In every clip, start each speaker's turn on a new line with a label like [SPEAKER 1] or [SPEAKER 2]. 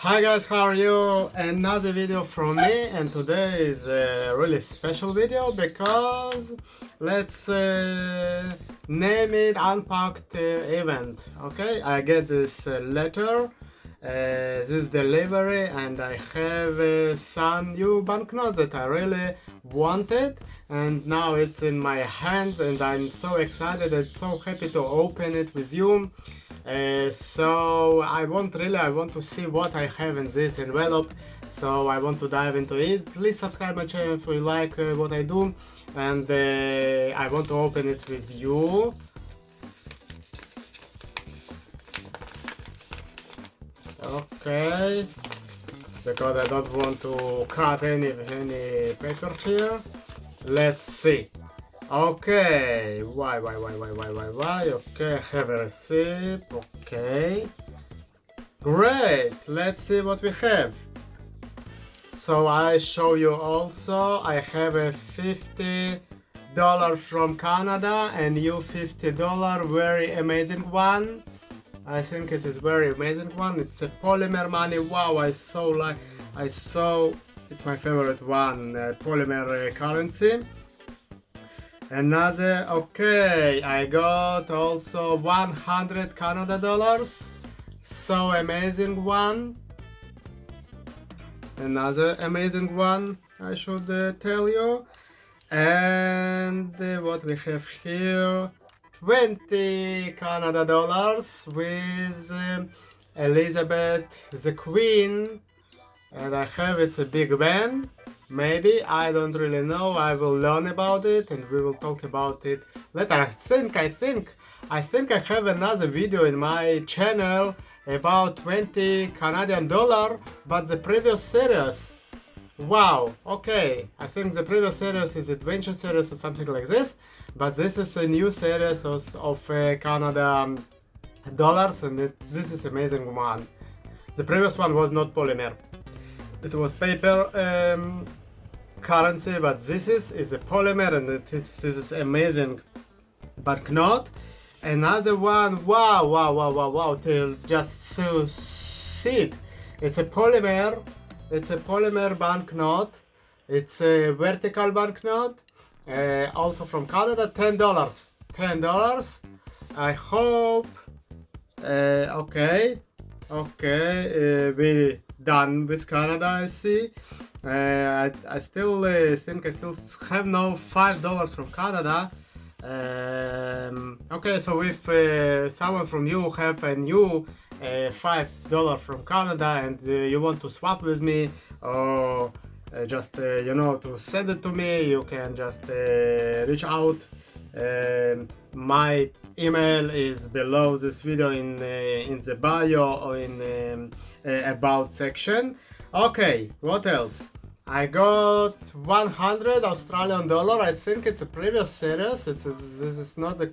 [SPEAKER 1] Hi guys, how are you? Another video from me, and today is a really special video because let's name it Unpacked Event. Okay, I get this letter, this delivery, and I have some new banknotes that I really wanted, and now it's in my hands, and I'm so excited and so happy to open it with you. So I want to see what I have in this envelope, so I want to dive into it. Please subscribe my channel if you like what I do, and I want to open it with you. Okay, because I don't want to cut any paper here. Let's see. Okay, why? Okay, have a receipt. Okay, great. Let's see what we have. So I show you also. I have a $50 from Canada and you $50. Very amazing one. I think it is very amazing one. It's a polymer money. Wow, it's my favorite one. Polymer currency. Another, okay, I got also 100 Canada dollars, so amazing one. Another amazing one, I should tell you. And what we have here, 20 Canada dollars with Elizabeth the Queen, and I have it's a big band. Maybe, I don't really know. I will learn about it and we will talk about it later. I think I have another video in my channel about 20 Canadian dollar, but the previous series. Wow, okay. I think the previous series is Adventure series or something like this, but this is a new series of Canada dollars, and this is amazing one. The previous one was not polymer. It was paper currency, but this is a polymer, and this is amazing banknote. Another one, wow, till just so see it. It's a polymer banknote. It's a vertical banknote, also from Canada. $10. I hope. Okay, we done with Canada, I see. I still think I still have no $5 from Canada. Okay, so if someone from you have a new $5 from Canada and you want to swap with me, or just to send it to me, you can just reach out. My email is below this video in the bio or in about section. Okay, what else? I got 100 Australian dollar. I think it's a previous series. This is not the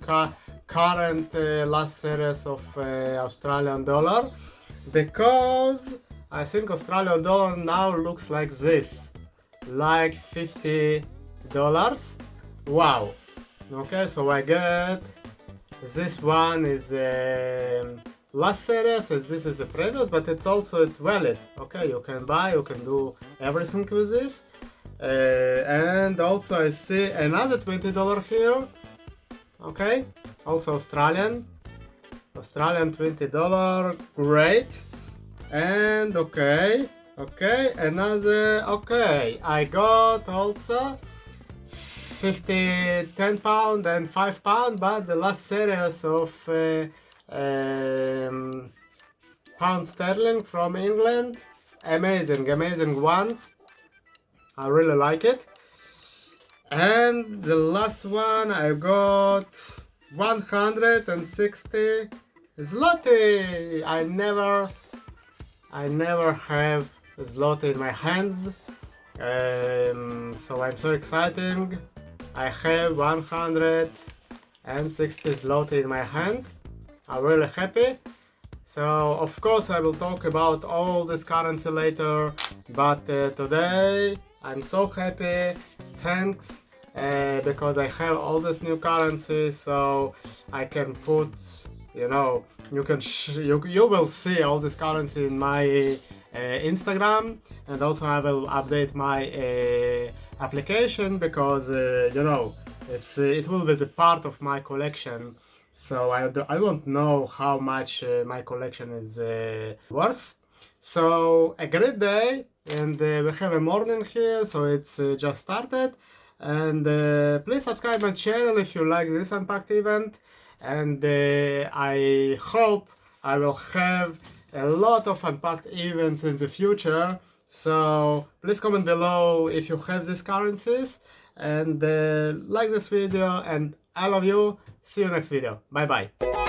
[SPEAKER 1] current last series of Australian dollar, because I think Australian dollar now looks like this, like $50. Wow. Okay, so I get this one is last series, and this is a previous, but it's valid. Okay, you can buy, you can do everything with this. And also I see another $20 here. Okay, also Australian $20, great. And okay, another, okay, I got also 50, 10 pound and 5 pound, but the last series of pound sterling from England. Amazing ones. I really like it. And the last one I got 160 zloty. I never have zloty in my hands, so I'm so excited. I have 160 zloty in my hand. I'm really happy. So of course I will talk about all this currency later, but today I'm so happy. Thanks, because I have all this new currency, so I can put, you will see all this currency in my Instagram, and also I will update my application because it will be the part of my collection. So I won't know how much my collection is worth. So a great day, and we have a morning here, so it's just started. And please subscribe my channel if you like this unpacked event. And I hope I will have a lot of unpacked events in the future. So please comment below if you have these currencies, and like this video, and I love you. See you next video. Bye bye.